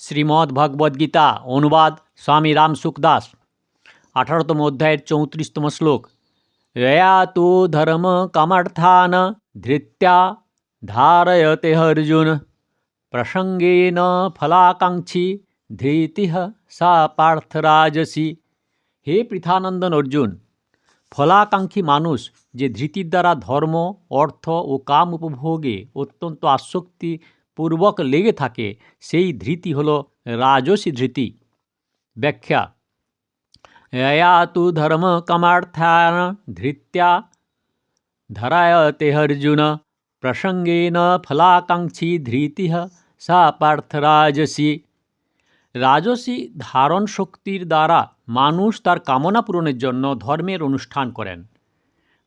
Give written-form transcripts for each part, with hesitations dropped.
শ্রীমদ্ভগবদ্গীতা অনুবাদ স্বামী রাম সুখদাস 18তম অধ্যায়ের 34তম শ্লোক। यया तु धर्म कामर्थान धृत्या धारयते अर्जुन प्रसंगेन फलाकांक्षी धृतिः सा पार्थराजसी। হে পৃথানন্দন অর্জুন, ফলাকাঙ্ক্ষী মানুষ যে ধৃতির দ্বারা ধর্ম, অর্থ ও কাম উপভোগে অত্যন্ত আসক্তিপূর্বক লেগে থাকে, সেই ধৃতি হল রাজসী ধৃতি। ব্যাখ্যা: यया तु धर्म कामार्थान धृत्या धारयते अर्जुन प्रसंगेन फलाकांक्षी धृतिः सा पार्थराजसी। রাজসী ধারণ শক্তির দ্বারা মানুষ তার কামনা পূরণের জন্য ধর্মের অনুষ্ঠান করেন,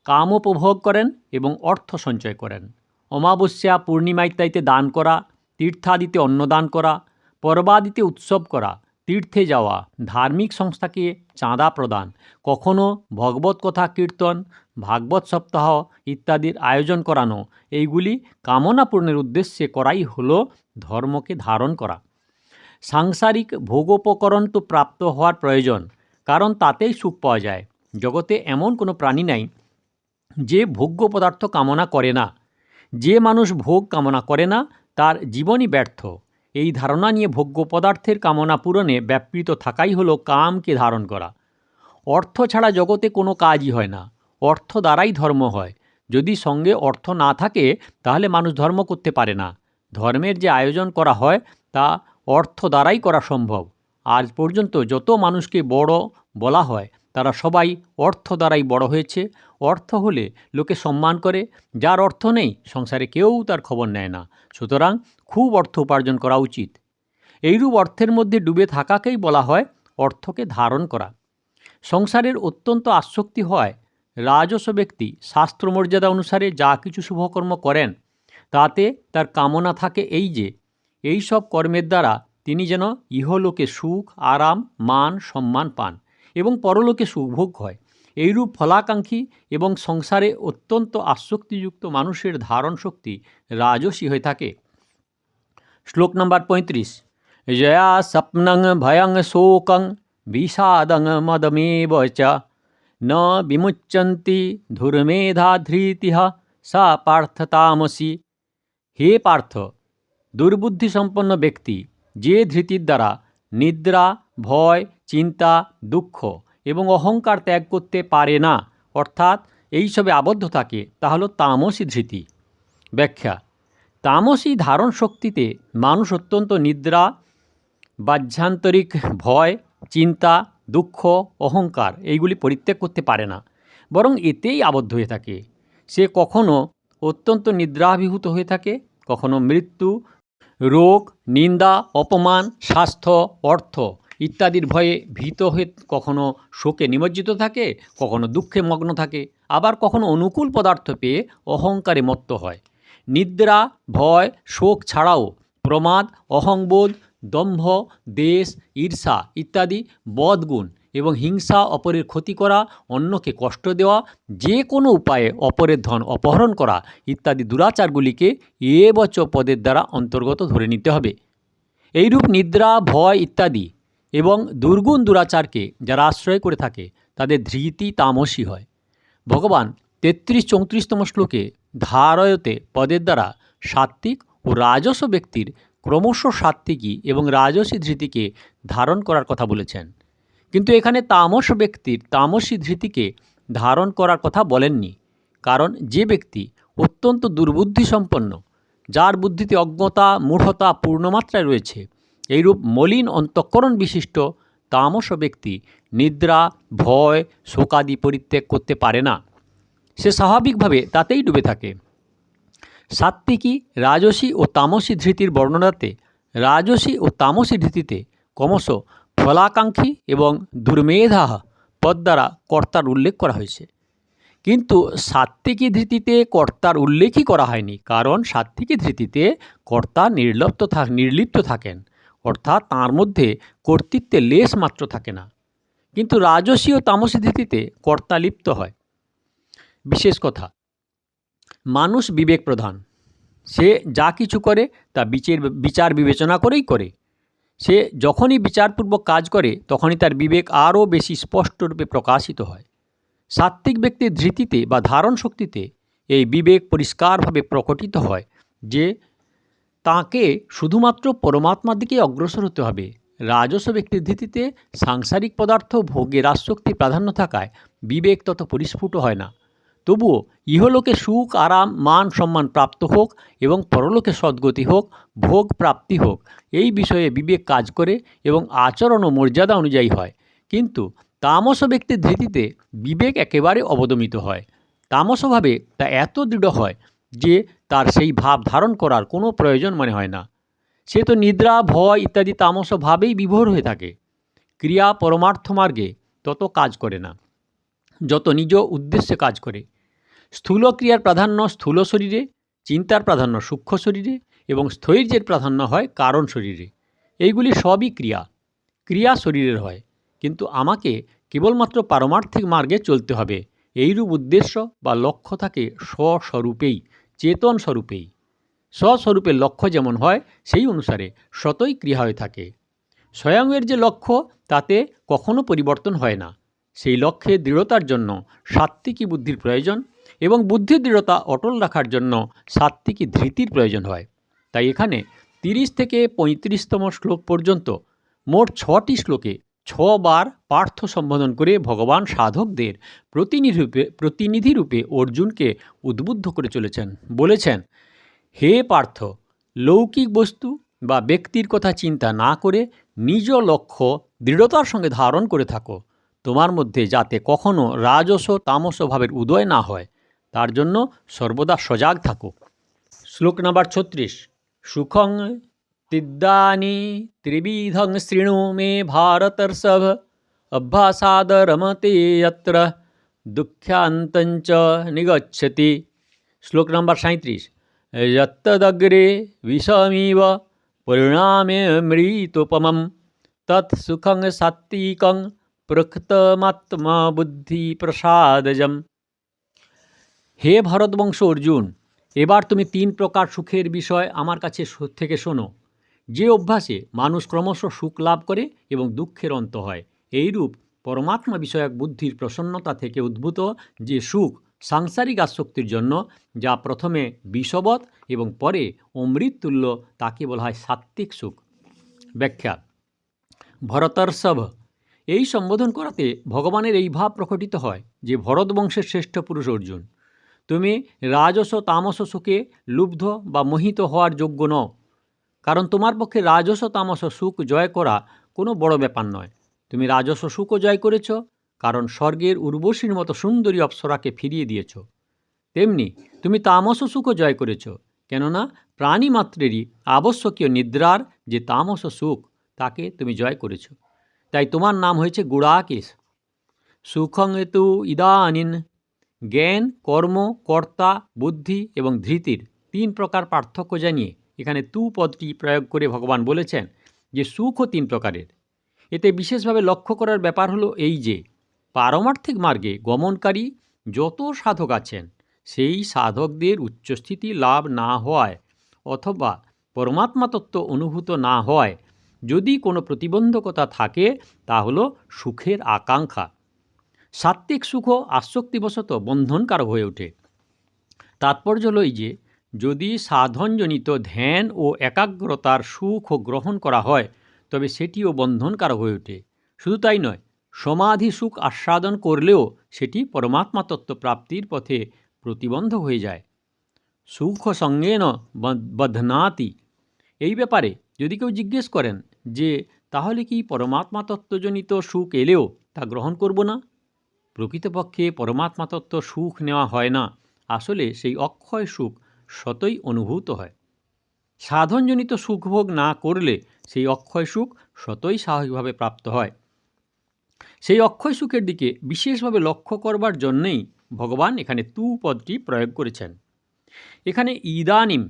কাম উপভোগ করেন এবং অর্থ সঞ্চয় করেন। অমাবস্যা, পূর্ণিমা ইত্যাদিতে দান করা, তীর্থাদিতে অন্নদান করা, পর্বাদিতে উৎসব করা, তীর্থে যাওয়া, ধার্মিক সংস্থাকে চাঁদা প্রদান, কখনো ভগবত কথা কীর্তন, ভাগবত সপ্তাহ ইত্যাদির আয়োজন করানো, এইগুলি কামনা পূর্ণের উদ্দেশ্যে করাই হলো ধর্মকে ধারণ করা। সাংসারিক ভোগোপকরণ তো প্রাপ্ত হওয়ার প্রয়োজন, কারণ তাতেই সুখ পাওয়া যায়। জগতে এমন কোনো প্রাণী নাই যে ভোগ্য পদার্থ কামনা করে না। যে মানুষ ভোগ কামনা করে না তার জীবনই ব্যর্থ। এই ধারণা নিয়ে ভোগ্য পদার্থের কামনা পূরণে ব্যাপৃত থাকাই হলো কামকে ধারণ করা। অর্থ ছাড়া জগতে কোনো কাজই হয় না, অর্থ দ্বারাই ধর্ম হয়। যদি সঙ্গে অর্থ না থাকে তাহলে মানুষ ধর্ম করতে পারে না। ধর্মের যে আয়োজন করা হয় তা অর্থ দ্বারাই করা সম্ভব। আজ পর্যন্ত যত মানুষকে বড় বলা হয় তারা সবাই অর্থ দ্বারাই বড় হয়েছে। অর্থ হলে লোকে সম্মান করে, যার অর্থ নেই সংসারে কেউ তার খবর নেয় না। সুতরাং খুব অর্থ উপার্জন করা উচিত। এইরূপ অর্থের মধ্যে ডুবে থাকাকেই বলা হয় অর্থকে ধারণ করা। সংসারের অত্যন্ত আসক্তি হয় রাজস ব্যক্তি শাস্ত্রমর্যাদা অনুসারে যা কিছু শুভকর্ম করেন তাতে তার কামনা থাকে এই যে এই সব কর্মের দ্বারা তিনি যেন ইহলোকে সুখ, আরাম, মান, সম্মান পান এবং পরলোকে সুখভোগ হয়। এইরূপ ফলাকাঙ্ক্ষী এবং সংসারে অত্যন্ত আসক্তিযুক্ত মানুষের ধারণ শক্তি রাজসী হয়ে থাকে। শ্লোক নম্বর 35। জয়া স্বপ্নং ভয়ং শোকং বিষাদং মদমেব চ ন বিমুচ্যন্তি ধুর্মেধা ধৃতিঃ সা পার্থ তামসী। হে পার্থ, দুর্বুদ্ধিসম্পন্ন ব্যক্তি যে ধৃতির দ্বারা নিদ্রা, ভয়, চিন্তা, দুঃখ এবং অহংকার ত্যাগ করতে পারে না, অর্থাৎ এইসবে আবদ্ধ থাকে, তা হল তামসী ধৃতি। ব্যাখ্যা: তামসী ধারণ শক্তিতে মানুষ অত্যন্ত নিদ্রা, বাহ্যান্তরিক ভয়, চিন্তা, দুঃখ, অহংকার এইগুলি পরিত্যাগ করতে পারে না, বরং এতেই আবদ্ধ হয়ে থাকে। সে কখনো অত্যন্ত নিদ্রাভিভূত হয়ে থাকে, কখনো মৃত্যু, রোগ, নিন্দা, অপমান, স্বাস্থ্য, অর্থ ইত্যাদির ভয়ে ভীত হয়ে কখনো শোকে নিমজ্জিত থাকে, কখনো দুঃখে মগ্ন থাকে, আবার কখনো অনুকূল পদার্থ পেয়ে অহংকারে মত্ত হয়। নিদ্রা, ভয়, শোক ছাড়াও প্রমাদ, অহংবোধ, দম্ভ, দেশ, ঈর্ষা ইত্যাদি বদগুণ এবং হিংসা, অপরের ক্ষতি করা, অন্যকে কষ্ট দেওয়া, যে কোনো উপায়ে অপরের ধন অপহরণ করা ইত্যাদি দুরাচারগুলিকে এবচ পদের দ্বারা অন্তর্গত ধরে নিতে হবে। এইরূপ নিদ্রা, ভয় ইত্যাদি এবং দুর্গুণ দুরাচারকে যারা আশ্রয় করে থাকে তাদের ধৃতি তামসী হয়। ভগবান 33-34তম শ্লোকে ধারয়তে পদের দ্বারা সাত্ত্বিক ও রাজস ব্যক্তির ক্রমশ সাত্ত্বিকী এবং রাজসী ধৃতিকে ধারণ করার কথা বলেছেন, কিন্তু এখানে তামস ব্যক্তির তামসী ধৃতিকে ধারণ করার কথা বলেননি। কারণ যে ব্যক্তি অত্যন্ত দুর্বুদ্ধিসম্পন্ন, যার বুদ্ধিতে অজ্ঞতা, মূঢ়তা পূর্ণমাত্রায় রয়েছে, এইরূপ মলিন অন্তঃকরণ বিশিষ্ট তামস ব্যক্তি নিদ্রা, ভয়, শোকাদি পরিত্যাগ করতে পারে না। সে স্বাভাবিকভাবে তাতেই ডুবে থাকে। সাত্ত্বিকী, রাজসী ও তামসী ধৃতির বর্ণনাতে রাজসী ও তামসী ধৃতিতে ক্রমশ ফলাকাঙ্ক্ষী এবং দুর্মেধা পদ দ্বারা কর্তার উল্লেখ করা হয়েছে, কিন্তু সাত্ত্বিকী ধৃতিতে কর্তার উল্লেখই করা হয়নি। কারণ সাত্ত্বিকী ধৃতিতে কর্তা নির্লিপ্ত থাকেন, অর্থাৎ তাঁর মধ্যে কর্তৃত্বের লেশ মাত্র থাকে না। কিন্তু রাজসী ও তামসী ধৃতিতে কর্তা লিপ্ত হয়। বিশেষ কথা, মানুষ বিবেক প্রধান, সে যা কিছু করে তা বিচার বিবেচনা করেই করে। সে যখনই বিচারপূর্বক কাজ করে তখনই তার বিবেক আরও বেশি স্পষ্টরূপে প্রকাশিত হয়। সাত্ত্বিক ব্যক্তির ধৃতিতে বা ধারণ শক্তিতে এই বিবেক পরিষ্কারভাবে প্রকটিত হয় যে তাকে শুধুমাত্র পরমাত্মার দিকে অগ্রসর হতে হবে। রাজস ব্যক্তির ধৃতিতে সাংসারিক পদার্থ ভোগের আসক্তি প্রাধান্য থাকায় বিবেক তত পরিস্ফুট হয় না। তবুও ইহলোকে সুখ, আরাম, মান সম্মান প্রাপ্ত হোক এবং পরলোকে সদ্গতি হোক, ভোগ প্রাপ্তি হোক, এই বিষয়ে বিবেক কাজ করে এবং আচরণ ও মর্যাদা অনুযায়ী হয়। কিন্তু তামস ব্যক্তির ধৃতিতে বিবেক একেবারে অবদমিত হয়। তামসভাবে তা এত দৃঢ় হয় যে তার সেই ভাব ধারণ করার কোনো প্রয়োজন মনে হয় না। সে তো নিদ্রা, ভয় ইত্যাদি তামস ভাবেই বিভোর হয়ে থাকে। ক্রিয়া পরমার্থ মার্গে তত কাজ করে না যত নিজ উদ্দেশ্যে কাজ করে। স্থূল ক্রিয়ার প্রাধান্য স্থূল শরীরে, চিন্তার প্রাধান্য সূক্ষ্ম শরীরে এবং স্থৈর্যের প্রাধান্য হয় কারণ শরীরে। এইগুলি সবই ক্রিয়া, ক্রিয়া শরীরের হয়। কিন্তু আমাকে কেবলমাত্র পারমার্থিক মার্গে চলতে হবে, এইরূপ উদ্দেশ্য বা লক্ষ্য থাকে স্বস্বরূপেই, চেতন স্বরূপেই। স্বস্বরূপের লক্ষ্য যেমন হয় সেই অনুসারে সতই ক্রিয়া হয়ে থাকে। স্বয়ংয়ের যে লক্ষ্য তাতে কখনো পরিবর্তন হয় না। সেই লক্ষ্যে দৃঢ়তার জন্য সাত্ত্বিকী বুদ্ধির প্রয়োজন এবং বুদ্ধির দৃঢ়তা অটল রাখার জন্য সাত্ত্বিকী ধৃতির প্রয়োজন হয়। তাই এখানে 30 থেকে 35তম শ্লোক পর্যন্ত মোট 6টি শ্লোকে 6 বার পার্থ সম্বোধন করে ভগবান সাধকদের প্রতিনিধিরূপে অর্জুনকে উদ্বুদ্ধ করে চলেছেন। বলেছেন, হে পার্থ, লৌকিক বস্তু বা ব্যক্তির কথা চিন্তা না করে নিজ লক্ষ্য দৃঢ়তার সঙ্গে ধারণ করে থাকো। তোমার মধ্যে যাতে কখনো রাজস তামস ভাবের উদয় না হয় তার জন্য সর্বদা সজাগ থাকো। শ্লোক নাম্বার 36। সুখং তিদ্দানি ত্রিবিধং শৃণু মে ভারতর্ষভ অভ্যাসাদ রমতে যত্র দুঃখ্যান্তঞ্চ নিগচ্ছতি। শ্লোক নাম্বার 37। যত্তদগ্রে বিষমিব পরিণামে মৃতোপমম তৎ সুখং সাত্ত্বিকং প্রকৃতমাত্মা বুদ্ধি প্রসাদজম। হে ভারতবংশ অর্জুন, এবার তুমি 3 প্রকার সুখের বিষয় আমার কাছে থেকে শোনো। যে অভ্যাসে মানুষ ক্রমশ সুখ লাভ করে এবং দুঃখের অন্ত হয়, এইরূপ পরমাত্মা বিষয়ক বুদ্ধির প্রসন্নতা থেকে উদ্ভূত যে সুখ সাংসারিক আসক্তির জন্য, যা প্রথমে বিষবৎ এবং পরে অমৃততুল্য, তাকে বলা হয় সাত্ত্বিক সুখ। ব্যাখ্যা। ভরতর্ষভ এই সম্বোধন করাতে ভগবানের এই ভাব প্রকটিত হয় যে ভরতবংশের শ্রেষ্ঠ পুরুষ অর্জুন, তুমি রাজস তামস সুখে লুব্ধ বা মোহিত হওয়ার যোগ্য নও। কারণ তোমার পক্ষে রাজস তামস সুখ জয় করা কোনো বড় ব্যাপার নয়। তুমি রাজস সুখও জয় করেছ, কারণ স্বর্গের উর্বশীর মতো সুন্দরী অপ্সরাকে ফিরিয়ে দিয়েছ। তেমনি তুমি তামস সুখও জয় করেছ, কেননা প্রাণী মাত্রেরই আবশ্যকীয় নিদ্রার যে তামস সুখ তাকে তুমি জয় করেছ। তাই তোমার নাম হয়েছে গুড়াকেশ। সুখং তু ইদানীন। জ্ঞান, কর্ম, কর্তা, বুদ্ধি এবং ধৃতির 3 প্রকার পার্থক্য জানিয়ে এখানে তু পদটি প্রয়োগ করে ভগবান বলেছেন যে সুখও 3 প্রকারের। এতে বিশেষভাবে লক্ষ্য করার ব্যাপার হলো এই যে পারমার্থিক মার্গে গমনকারী যত সাধক আছেন, সেই সাধকদের উচ্চস্থিতি লাভ না হওয়ায় অথবা পরমাত্মা তত্ত্ব অনুভূত না হওয়ায় যদি কোনো প্রতিবন্ধকতা থাকে তা হলো সুখের আকাঙ্ক্ষা। সাত্ত্বিক সুখও আসক্তিবশত বন্ধনকারক হয়ে ওঠে। তাৎপর্য হল এই যে যদি সাধনজনিত ধ্যান ও একাগ্রতার সুখ গ্রহণ করা হয় তবে সেটিও বন্ধনকারক হয়ে ওঠে। শুধু তাই নয়, সমাধি সুখ আস্বাদন করলেও সেটি পরমাত্মা তত্ত্ব প্রাপ্তির পথে প্রতিবন্ধক হয়ে যায়। সুখ সঙ্গেন বধ্নাতি। এই ব্যাপারে যদি কেউ জিজ্ঞেস করেন যে তাহলে কি পরমাত্মা তত্ত্বজনিত সুখ এলেও তা গ্রহণ করব না? প্রকৃতপক্ষে পরমাত্মা তত্ত্ব সুখ নেওয়া হয় না, আসলে সেই অক্ষয় সুখ সতই অনুভূত হয়। সাধনজনিত সুখভোগ না করলে সেই অক্ষয় সুখ সতই স্বাভাবিকভাবে প্রাপ্ত হয়। সেই অক্ষয় সুখের দিকে বিশেষভাবে লক্ষ্য করবার জন্যেই ভগবান এখানে তু পদটি প্রয়োগ করেছেন। এখানে ইদানিম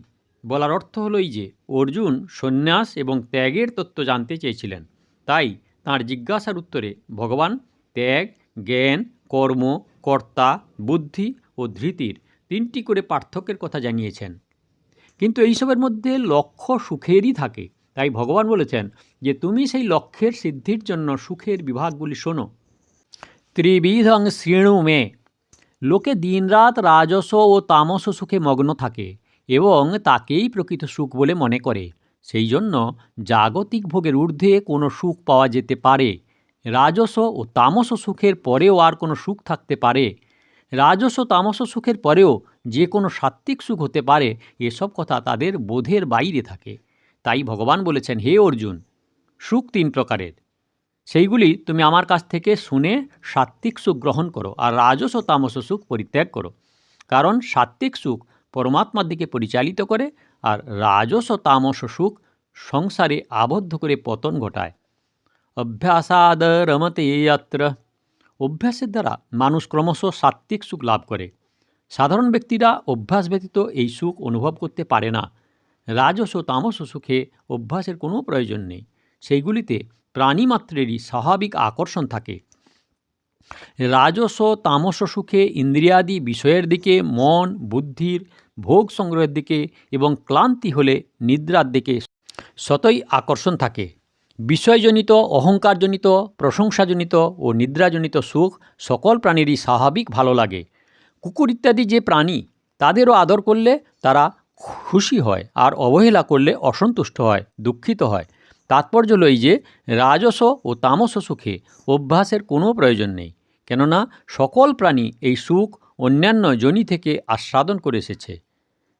বলার অর্থ হলো এই যে অর্জুন সন্ন্যাস এবং ত্যাগের তত্ত্ব জানতে চেয়েছিলেন। তাই তাঁর জিজ্ঞাসার উত্তরে ভগবান ত্যাগ, জ্ঞান, কর্ম, কর্তা, বুদ্ধি ও ধৃতির 3টি করে পার্থক্যের কথা জানিয়েছেন। কিন্তু এইসবের মধ্যে লক্ষ্য সুখেরই থাকে, তাই ভগবান বলেছেন যে তুমি সেই লক্ষ্যের সিদ্ধির জন্য সুখের বিভাগগুলি শোনো। ত্রিবিধং শৃণু মে। লোকে দিনরাত রাজস ও তামস সুখে মগ্ন থাকে এবং তাকেই প্রকৃত সুখ বলে মনে করে। সেই জন্য জাগতিক ভোগের ঊর্ধ্বে কোনো সুখ পাওয়া যেতে পারে। রাজস ও তামস সুখের পরেও আর কোনো সুখ থাকতে পারে? রাজস ও তামস সুখের পরেও যে কোনো সাত্ত্বিক সুখ হতে পারে, এসব কথা তাদের বোধের বাইরে থাকে। তাই ভগবান বলেছেন, হে অর্জুন, সুখ 3 প্রকারের। সেইগুলি তুমি আমার কাছ থেকে শুনে সাত্ত্বিক সুখ গ্রহণ করো, আর রাজস ও তামস সুখ পরিত্যাগ করো। কারণ সাত্ত্বিক সুখ পরমাত্মার দিকে পরিচালিত করে, আর রাজস ও তামস সুখ সংসারে আবদ্ধ করে পতন ঘটায়। অভ্যাসাদ রমতে ইয়াত্র। অভ্যাসের দ্বারা মানুষ ক্রমশ সাত্ত্বিক সুখ লাভ করে। সাধারণ ব্যক্তিরা অভ্যাস ব্যতীত এই সুখ অনুভব করতে পারে না। রাজস ও তামস সুখে অভ্যাসের কোনো প্রয়োজন নেই। সেইগুলিতে প্রাণীমাত্রেরই স্বাভাবিক আকর্ষণ থাকে। রাজস ও তামস সুখে ইন্দ্রিয়াদি বিষয়ের দিকে, মন বুদ্ধির ভোগ সংগ্রহের দিকে এবং ক্লান্তি হলে নিদ্রার দিকে সতই আকর্ষণ থাকে। বিষয়জনিত, অহংকারজনিত, প্রশংসাজনিত ও নিদ্রাজনিত সুখ সকল প্রাণীরই স্বাভাবিক ভালো লাগে। কুকুর ইত্যাদি যে প্রাণী, তাদেরও আদর করলে তারা খুশি হয়, আর অবহেলা করলে অসন্তুষ্ট হয়, দুঃখিত হয়। তাৎপর্য হল এই যে রাজস ও তামস সুখে অভ্যাসের কোনো প্রয়োজন নেই, কেননা সকল প্রাণী এই সুখ অন্যান্য যোনি থেকে আস্বাদন করে এসেছে।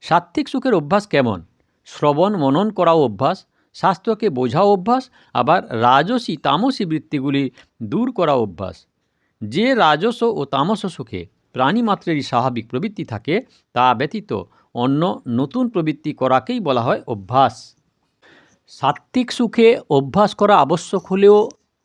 সাত্ত্বিক সুখের অভ্যাস কেমন? শ্রবণ মনন করাও অভ্যাস, শাস্ত্রকে বোঝাও অভ্যাস, আবার রাজসী তামসী বৃত্তিগুলি দূর করা অভ্যাস। যে রাজস ও তামস সুখে প্রাণীমাত্রেরই স্বাভাবিক প্রবৃত্তি থাকে, তা ব্যতীত অন্য নতুন প্রবৃত্তি করাকেই বলা হয় অভ্যাস। সাত্ত্বিক সুখে অভ্যাস করা আবশ্যক হলেও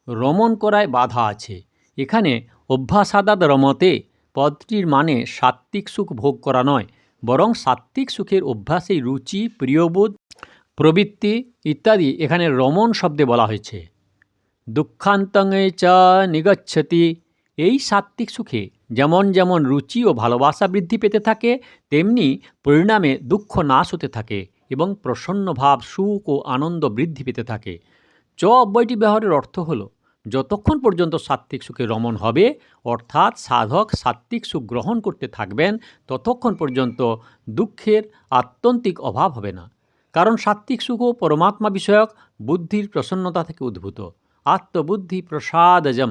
রমণ করায় বাধা আছে। এখানে অভ্যাসাদাদ রমতে পদটির মানে সাত্ত্বিক সুখ ভোগ করা নয়, বরং সাত্ত্বিক সুখের অভ্যাসেই রুচি, প্রিয়বোধ, প্রবৃত্তি ইত্যাদি এখানে রমণ শব্দে বলা হয়েছে। দুঃখান্তঙে চ নিগচ্ছতি। এই সাত্ত্বিক সুখে যেমন যেমন রুচি ও ভালোবাসা বৃদ্ধি পেতে থাকে, তেমনি পরিণামে দুঃখ নাশ হতে থাকে এবং প্রসন্ন ভাব, সুখ ও আনন্দ বৃদ্ধি পেতে থাকে। চ অব্যয়টি ব্যবহারের অর্থ হল, যতক্ষণ পর্যন্ত সাত্ত্বিক সুখে রমণ হবে, অর্থাৎ সাধক সাত্ত্বিক সুখ গ্রহণ করতে থাকবেন, ততক্ষণ পর্যন্ত দুঃখের আত্যন্তিক অভাব হবে না। কারণ সাত্ত্বিক সুখও পরমাত্মা বিষয়ক বুদ্ধির প্রসন্নতা থেকে উদ্ভূত। আত্মবুদ্ধি প্রসাদজম,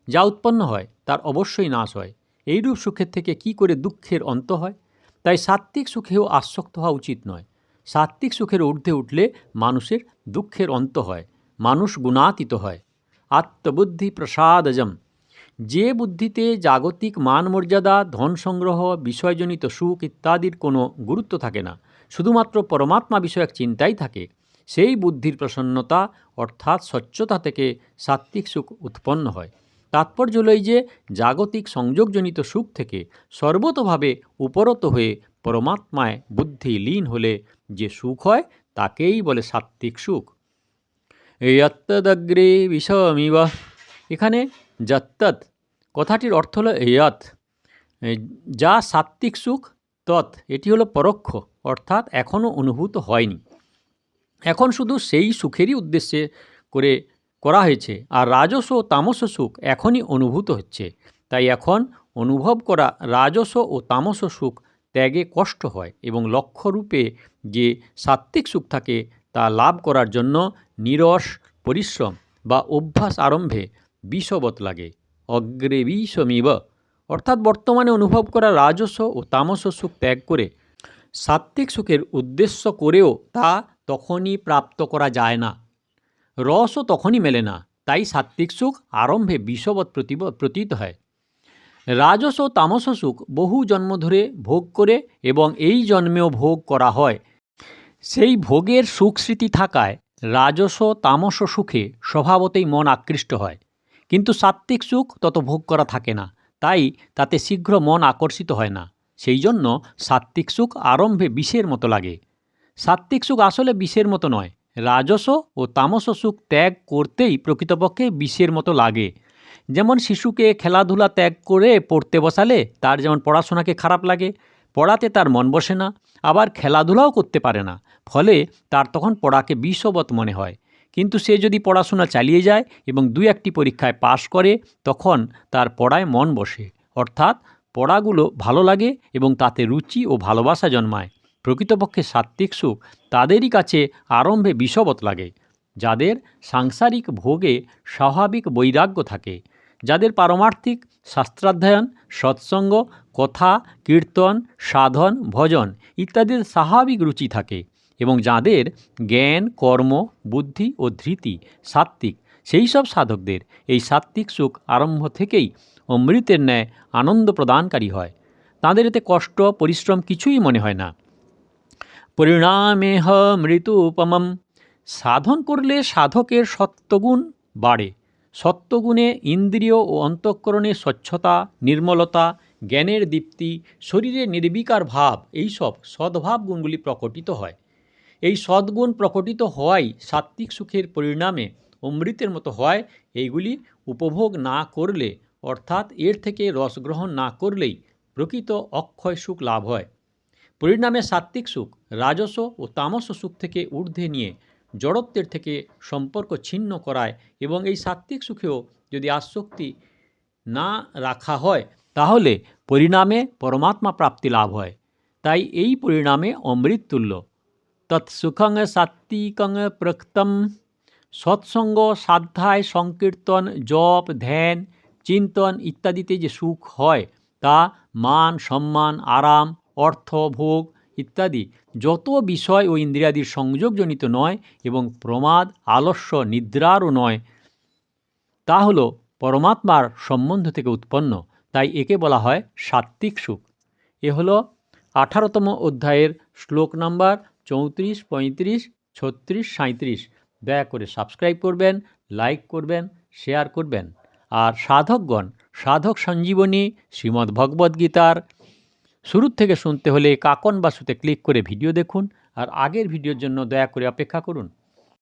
যা উৎপন্ন হয় তার অবশ্যই নাশ হয়। এইরূপ সুখের থেকে কি করে দুঃখের অন্ত হয়? তাই সাত্ত্বিক সুখেও আসক্ত হওয়া উচিত নয়। সাত্ত্বিক সুখের ঊর্ধ্বে উঠলে মানুষের দুঃখের অন্ত হয়, মানুষ গুণাতীত হয়। আত্মবুদ্ধি প্রসাদজম, যে বুদ্ধিতে জাগতিক মান মর্যাদা, ধন সংগ্রহ, বিষয়জনিত সুখ ইত্যাদির কোনো গুরুত্ব থাকে না, শুধুমাত্র পরমাত্মা বিষয়ক চিন্তাই থাকে, সেই বুদ্ধির প্রসন্নতা অর্থাৎ স্বচ্ছতা থেকে সাত্ত্বিক সুখ উৎপন্ন হয়। তাৎপর্য হল এই যে জাগতিক সংযোগজনিত সুখ থেকে সর্বতোভাবে উপরত হয়ে পরমাত্মায় বুদ্ধি লীন হলে যে সুখ হয়, তাকেই বলে সাত্ত্বিক সুখ। যত্তদগ্রে বিষমিব। এখানে যত্তৎ কথাটির অর্থ হল যৎ, যা সাত্ত্বিক সুখ, তৎ এটি হলো পরোক্ষ, অর্থাৎ এখনও অনুভূত হয়নি। এখন শুধু সেই সুখেরই উদ্দেশ্যে করা হয়েছে, আর রাজস ও তামস সুখ এখনই অনুভূত হচ্ছে। তাই এখন অনুভব করা রাজস ও তামস সুখ ত্যাগে কষ্ট হয়, এবং লক্ষ্যরূপে যে সাত্ত্বিক সুখ থাকে তা লাভ করার জন্য নিরস পরিশ্রম বা অভ্যাস আরম্ভে বিষবৎ লাগে। অগ্রে বিষমিব, অর্থাৎ বর্তমানে অনুভব করা রাজস ও তামস সুখ ত্যাগ করে সাত্ত্বিক সুখের উদ্দেশ্য করেও তা তখনই প্রাপ্ত করা যায় না। রসও তখনই মেলে না। তাই সাত্ত্বিক সুখ আরম্ভে বিষবৎ প্রতীত হয়। রাজস ও তামস সুখ বহু জন্ম ধরে ভোগ করে এবং এই জন্মেও ভোগ করা হয়। সেই ভোগের সুখ স্মৃতি থাকায় রাজস তামস সুখে স্বভাবতই মন আকৃষ্ট হয়, কিন্তু সাত্ত্বিক সুখ তত ভোগ করা থাকে না, তাই তাতে শীঘ্র মন আকর্ষিত হয় না। সেই জন্য সাত্ত্বিক সুখ আরম্ভে বিষের মতো লাগে। সাত্ত্বিক সুখ আসলে বিষের মতো নয়, রাজস ও তামস সুখ ত্যাগ করতেই প্রকৃতপক্ষে বিষের মতো লাগে। যেমন শিশুকে খেলাধুলা ত্যাগ করে পড়তে বসালে তার যেমন পড়াশোনাকে খারাপ লাগে, পড়াতে তার মন বসে না, আবার খেলাধুলাও করতে পারে না। ফলে তার তখন পড়াকে বিষবৎ মনে হয়। কিন্তু সে যদি পড়াশোনা চালিয়ে যায় এবং 2-1টি পরীক্ষায় পাশ করে, তখন তার পড়ায় মন বসে, অর্থাৎ পড়াগুলো ভালো লাগে এবং তাতে রুচি ও ভালোবাসা জন্মায়। প্রকৃতপক্ষে সাত্ত্বিক সুখ তাদেরই কাছে আরম্ভে বিষবৎ লাগে, যাদের সাংসারিক ভোগে স্বাভাবিক বৈরাগ্য থাকে, যাদের পারমার্থিক শাস্ত্রাধ্যয়ন, সৎসঙ্গ, কথা, কীর্তন, সাধন, ভজন ইত্যাদির স্বাভাবিক রুচি থাকে এবং যাদের জ্ঞান, কর্ম, বুদ্ধি ও ধৃতি সাত্ত্বিক, সেই সব সাধকদের এই সাত্ত্বিক সুখ আরম্ভ থেকেই অমৃতের ন্যায় আনন্দ প্রদানকারী হয়। তাদের এতে কষ্ট, পরিশ্রম কিছুই মনে হয় না। পরিণামেহ মৃত্যুপমম। সাধন করলে সাধকের সত্ত্বগুণ বাড়ে। সত্ত্বগুণে ইন্দ্রিয় ও অন্তঃকরণে স্বচ্ছতা, নির্মলতা, জ্ঞানের দীপ্তি, শরীরে নির্বিকার ভাব, এইসব সদ্ভাব গুণগুলি প্রকটিত হয়। এই সদ্গুণ প্রকটিত হওয়াই সাত্ত্বিক সুখের পরিণামে অমৃতের মতো হয়। এইগুলি উপভোগ না করলে, অর্থাৎ এর থেকে রসগ্রহণ না করলেই প্রকৃত অক্ষয় সুখ লাভ হয়। পরিণামে সাত্ত্বিক সুখ রাজস ও তামস সুখ থেকে ঊর্ধ্বে নিয়ে জড়ত্বের থেকে সম্পর্ক ছিন্ন করায় এবং এই সাত্ত্বিক সুখেও যদি আসক্তি না রাখা হয়, তাহলে পরিণামে পরমাত্মা প্রাপ্তি লাভ হয়। তাই এই পরিণামে অমৃত তুল্য। তৎসুখং সাত্ত্বিকং প্রক্তম। সৎসঙ্গ, সাধ্যায়, সংকীর্তন, জপ, ধ্যান, চিন্তন ইত্যাদিতে যে সুখ হয়, তা মান, সম্মান, আরাম, অর্থ, ভোগ ইত্যাদি যত বিষয় ও ইন্দ্রিয়াদির সংযোগজনিত নয় এবং প্রমাদ, আলস্য, নিদ্রারও নয়, তা হলো পরমাত্মার সম্বন্ধ থেকে উৎপন্ন। তাই একে বলা হয় সাত্ত্বিক সুখ। এ হলো 18তম অধ্যায়ের শ্লোক নাম্বার 34, 35, 36, 37। দয়া করে সাবস্ক্রাইব করবেন, লাইক করবেন, শেয়ার করবেন। আর সাধকগণ সাধক সঞ্জীবনী শ্রীমদ্ ভগবদ্গীতার শুরুর থেকে শুনতে হলে কাকন বাসুতে ক্লিক করে ভিডিও দেখুন, আর আগের ভিডিওর জন্য দয়া করে অপেক্ষা করুন।